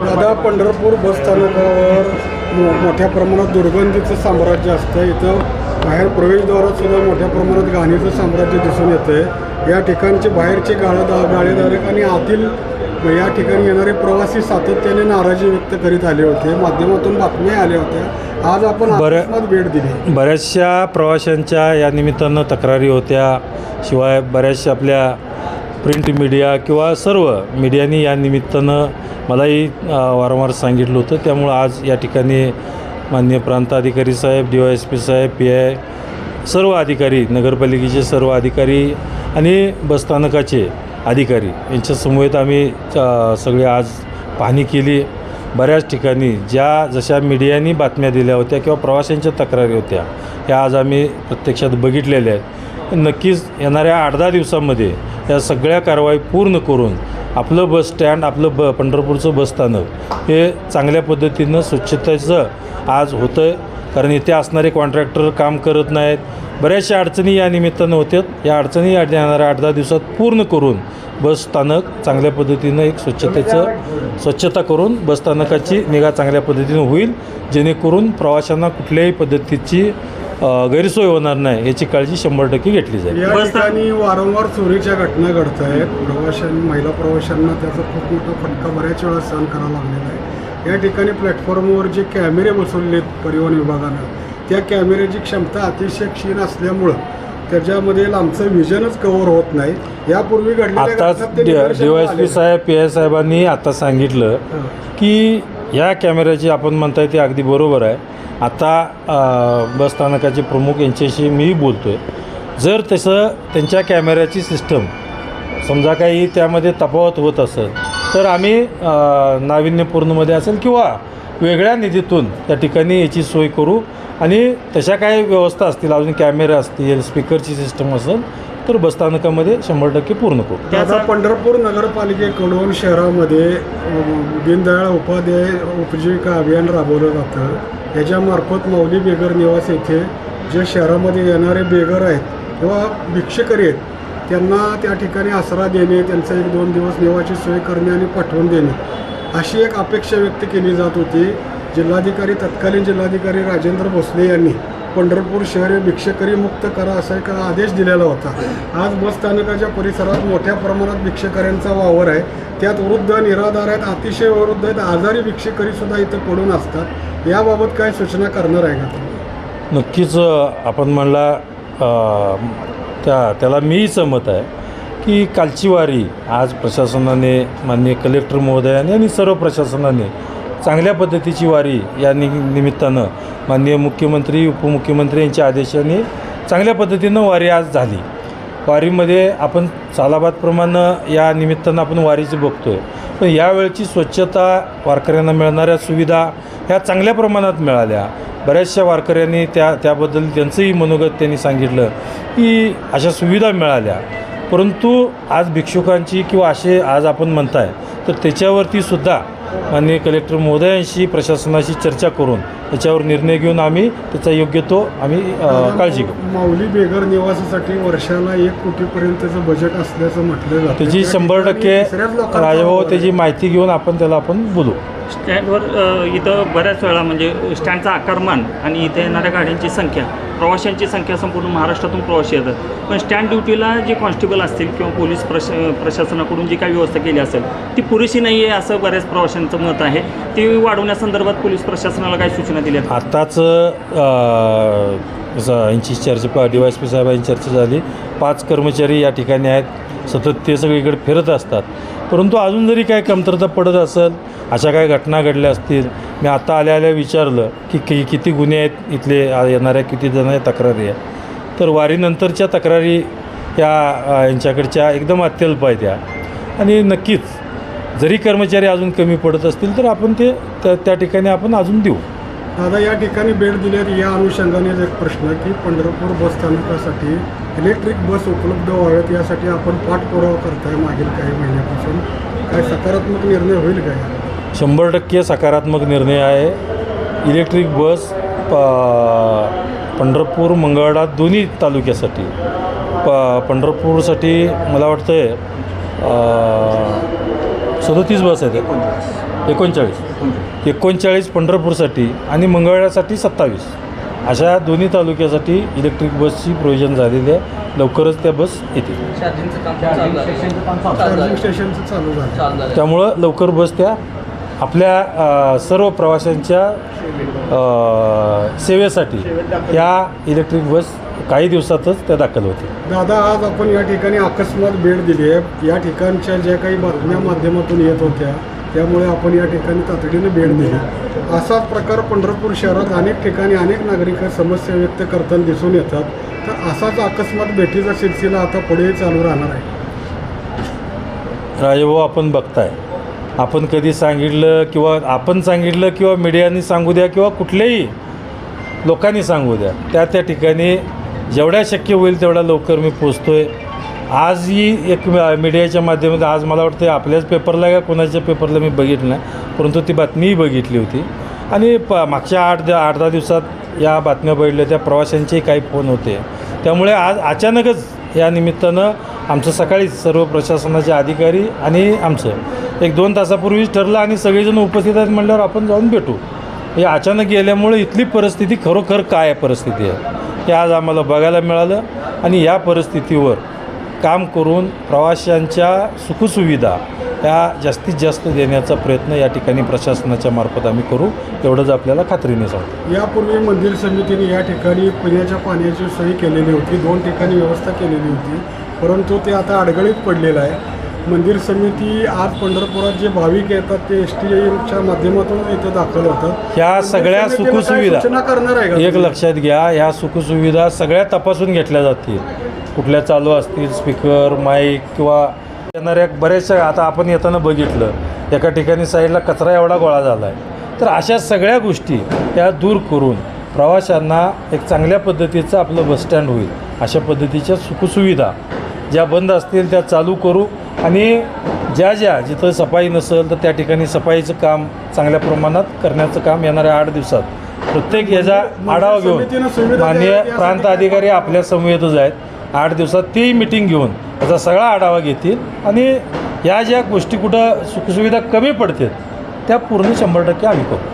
दादा, पंढरपूर बसस्थानकावर मोठ्या प्रमाणात दुर्गंधीचं साम्राज्य असतं. इथं बाहेर प्रवेशद्वारात सुद्धा मोठ्या प्रमाणात घाणीचं साम्राज्य दिसून येतं आहे. या ठिकाणचे बाहेरचे गाळेधारक आणि आतील या ठिकाणी येणारे प्रवासी सातत्याने नाराजी व्यक्त करीत आले होते. माध्यमातून बातम्या आल्या होत्या. आज आपण आत्मसात भेट दिली. बऱ्याचशा प्रवाशांच्या या निमित्तानं तक्रारी होत्या. शिवाय बऱ्याचशा आपल्या प्रिंट मीडिया किंवा सर्व मीडियानी या निमित्तानं मलाही वारंवार सांगितलं होतं. त्यामुळं आज या ठिकाणी माननीय प्रांत अधिकारी साहेब, DYSP साहेब, PI, सर्व अधिकारी, नगरपालिकेचे सर्व अधिकारी आणि बसस्थानकाचे अधिकारी यांच्यासमवेत आम्ही सगळे आज पाहणी केली. बऱ्याच ठिकाणी जशा मीडियानी बातम्या दिल्या होत्या किंवा प्रवाशांच्या तक्रारी होत्या ह्या आज आम्ही प्रत्यक्षात बघितलेल्या आहेत. नक्कीच येणाऱ्या 8-10 दिवसांमध्ये या सगळ्या कारवाई पूर्ण करून आपलं बस स्टँड, आपलं पंढरपूरचं बसस्थानक हे चांगल्या पद्धतीनं स्वच्छतेचं आज होतं आहे. कारण इथे असणारे कॉन्ट्रॅक्टर काम करत नाहीत. बऱ्याचशा अडचणी या निमित्तानं होत्यात. या अडचणी येणाऱ्या 8-10 दिवसात पूर्ण करून बसस्थानक चांगल्या पद्धतीनं एक स्वच्छता करून बसस्थानकाची निगा चांगल्या पद्धतीनं होईल, जेणेकरून प्रवाशांना कुठल्याही पद्धतीची गैरसोय होणार नाही याची काळजी 100% घेतली जाईल. या ठिकाणी वारंवार चोरीच्या घटना घडत आहेत. महिला प्रवाशांना त्याचा खूप मोठा फटका बऱ्याच वेळा सहन करावा लागलेला आहे. या ठिकाणी प्लॅटफॉर्मवर जे कॅमेरे बसवलेत परिवहन विभागानं, त्या कॅमेऱ्याची क्षमता अतिशय क्षीण असल्यामुळं त्याच्यामध्ये लांबचं व्हिजनच कव्हर होत नाही. यापूर्वी आताच DYSP साहेब, PI साहेबांनी आता सांगितलं की या कॅमेऱ्याची आपण म्हणताय ते अगदी बरोबर आहे. आता बसस्थानकाचे प्रमुख यांच्याशी मीही बोलतो आहे. जर तसं त्यांच्या कॅमेऱ्याची सिस्टम समजा काही त्यामध्ये तफावत होत असेल तर आम्ही नाविन्यपूर्णमध्ये असेल किंवा वेगळ्या निधीतून त्या ठिकाणी याची सोय करू आणि तशा काही व्यवस्था असतील, अजून कॅमेरा असतील, स्पीकरची सिस्टम असेल तर बसस्थानकामध्ये 100% पूर्ण करू. त्याचा पंढरपूर नगरपालिकेकडून शहरामध्ये दीनदयाळ उपाध्याय उपजीविका अभियान राबवलं जातं. याच्यामार्फत माऊली बेगर निवास येथे जे शहरामध्ये येणारे बेगर आहेत किंवा भिक्षकरी आहेत त्यांना त्या ठिकाणी आसरा देणे, त्यांचा 1-2 दिवस निवाची सोय करणे आणि पाठवून देणे अशी एक अपेक्षा व्यक्त केली जात होती. तत्कालीन जिल्हाधिकारी राजेंद्र भोसले यांनी पंढरपूर शहर हे भिक्षकरी मुक्त करा असा एक आदेश दिलेला होता. आज बसस्थानकाच्या परिसरात मोठ्या प्रमाणात भिक्षकऱ्यांचा वावर आहे. त्यात वृद्ध, निराधार आहेत, अतिशय वृद्ध आहेत, आजारी भिक्षकरीसुद्धा इथं पडून असतात. याबाबत काय सूचना करणार आहे का? नक्कीच आपण म्हणला त्याला मीही सहमत आहे की कालची वारी आज प्रशासनाने, माननीय कलेक्टर महोदयाने आणि सर्व प्रशासनाने चांगल्या पद्धतीची वारी या निमित्तानं माननीय मुख्यमंत्री, उपमुख्यमंत्री यांच्या आदेशाने चांगल्या पद्धतीनं वारी आज झाली. वारीमध्ये आपण सालाबादप्रमाणे या निमित्तानं आपण वारीचं बघतो आहे. पण यावेळची स्वच्छता, वारकऱ्यांना मिळणाऱ्या सुविधा ह्या चांगल्या प्रमाणात मिळाल्या. बऱ्याचशा वारकऱ्यांनी त्याबद्दल त्यांचंही मनोगत त्यांनी सांगितलं की अशा सुविधा मिळाल्या. परंतु आज भिक्षुकांची किंवा असे आज आपण म्हणताय तर त्याच्यावरती सुद्धा माननीय कलेक्टर महोदयांशी, प्रशासनाशी चर्चा करून त्याच्यावर निर्णय घेऊन आम्ही त्याचा योग्य तो आम्ही काळजी घेऊ. माऊली बेगर निवासासाठी वर्षाला 1 कोटीपर्यंतचं बजेट असल्याचं म्हटलं जातं. त्याची 100% राजाभाऊ त्याची माहिती घेऊन आपण बोलू. स्टँडवर इथं बऱ्याच वेळा म्हणजे स्टँडचा आकारमान आणि इथे येणाऱ्या गाड्यांची संख्या, प्रवाशांची संख्या संपूर्ण महाराष्ट्रातून प्रवासी येतात. पण स्टँड ड्युटीला जे कॉन्स्टेबल असतील किंवा पोलीस प्रशासनाकडून जी काही व्यवस्था केली असेल ती पुरेशी नाही आहे असं बऱ्याच प्रवाशांचं मत आहे. ती वाढवण्यासंदर्भात पोलीस प्रशासनाला काय सूचना दिल्या? आत्ताच यांची चर्चा DYSP साहेबांची चर्चा झाली. 5 कर्मचारी या ठिकाणी आहेत. सतत ते सगळीकडे फिरत असतात. परंतु अजून जरी काय कमतरता पडत असेल, अशा काही घटना घडल्या असतील, मी आता आल्या विचारलं की किती गुन्हे आहेत इथले, येणाऱ्या किती जण तक्रारी आहे, तर वारीनंतरच्या तक्रारी यांच्याकडच्या एकदम अत्यल्प आहेत त्या. आणि नक्कीच जरी कर्मचारी अजून कमी पडत असतील तर आपण ते त्या ठिकाणी आपण अजून देऊ. दादा, या ठिकाणी भेट दिल्यात या अनुषंगानेच एक प्रश्न की पंढरपूर बसस्थानकासाठी इलेक्ट्रिक बस उपलब्ध व्हाव्यात यासाठी आपण पाठपुरावा करताय मागील काही महिन्यापासून. काय सकारात्मक निर्णय होईल का? 100% सकारात्मक निर्णय आहे. इलेक्ट्रिक बस पंढरपूर, मंगळवेढा दोन्ही तालुक्यासाठी, पंढरपूरसाठी मला वाटतं 37 बस आहेत. 39 पंढरपूरसाठी आणि मंगळवेढ्यासाठी 27 अशा दोन्ही तालुक्यासाठी इलेक्ट्रिक बसची प्रोव्हिजन झालेली आहे. लवकरच त्या बस येतील. चार्जिंग स्टेशनचं चालू झालं. त्यामुळं लवकर बस त्या आपल्या सर्व प्रवाशांच्या सेवेसाठी या इलेक्ट्रिक बस काही दिवसातच त्या दाखल होतील. दादा, आज आपण या ठिकाणी अकस्मात भेट दिली आहे. या ठिकाणच्या ज्या काही बातम्या माध्यमातून येत होत्या त्यामुळे आपण या ठिकाणी तातडीने भेट दिली. असाच प्रकार पंढरपूर शहरात अनेक ठिकाणी अनेक नागरिक समस्या व्यक्त करताना दिसून येतात. तर असाच अकस्मात भेटीचा सिलसिला आता पुढे चालू राहणार आहे. राजेभाऊ, आपण बघताय, आपण कधी सांगितलं किंवा आपण सांगितलं किंवा मीडियाने सांगू द्या किंवा कुठल्याही लोकांनी सांगू द्या, त्या ठिकाणी जेवढ्या शक्य होईल तेवढ्या लवकर मी पोचतो आहे. आजही एक मीडियाच्या माध्यमातून आज मला वाटतं आपल्याच पेपरला का कोणाच्या पेपरला मी बघितलं नाही, परंतु ती बातमीही बघितली होती. आणि मागच्या 8-10 दिवसात या बातम्या बघितल्या, त्या प्रवाशांचेही काही फोन होते. त्यामुळे आज अचानकच या निमित्तानं आमचं सकाळीच सर्व प्रशासनाचे अधिकारी आणि आमचं 1-2 तासापूर्वीच ठरलं आणि सगळेजण उपस्थित आहेत म्हटल्यावर आपण जाऊन भेटू. हे अचानक गेल्यामुळे इथली परिस्थिती खरोखर काय परिस्थिती आहे हे आज आम्हाला बघायला मिळालं. आणि या परिस्थितीवर काम करून प्रवाशांच्या सुखसुविधा या जास्तीत जास्त देण्याचा प्रयत्न या ठिकाणी प्रशासनाच्या मार्फत आम्ही करू, एवढंच आपल्याला खात्रीने सांगतो. यापूर्वी मंदिर समितीने या ठिकाणी पिण्याच्या पाण्याची सोय केलेली होती, 2 ठिकाणी व्यवस्था केलेली होती, परंतु ते आता अडगळीत पडलेलं आहे. मंदिर समिती आज पंढरपुरात जे भाविक येतात ते STच्या माध्यमातून इथं दाखल होतात. ह्या सगळ्या सुखसुविधा सूचना करणार आहे का? एक लक्षात घ्या, ह्या सुखसुविधा सगळ्या तपासून घेतल्या जातील. कुठल्या चालू असतील, स्पीकर, माईक किंवा येणाऱ्या बऱ्याचशा. आता आपण येताना बघितलं एका ठिकाणी साईडला कचरा एवढा गोळा झाला आहे. तर अशा सगळ्या गोष्टी त्या दूर करून प्रवाशांना एक चांगल्या पद्धतीचं आपलं बसस्टँड होईल अशा पद्धतीच्या सुखसुविधा ज्या बंद असतील त्या चालू करू. आणि ज्या जिथं सफाई नसेल तर त्या ठिकाणी सफाईचं काम चांगल्या प्रमाणात करण्याचं काम येणाऱ्या 8 दिवसात प्रत्येक ह्याचा आढावा घेऊन माननीय प्रांत अधिकारी आपल्या समवेतच आहेत. 8 दिवसात ती मीटिंग घेऊन याचा सगळा आढावा घेतील आणि या ज्या गोष्टी कुठं सुखसुविधा कमी पडतील त्या पूर्ण 100% आम्ही करू.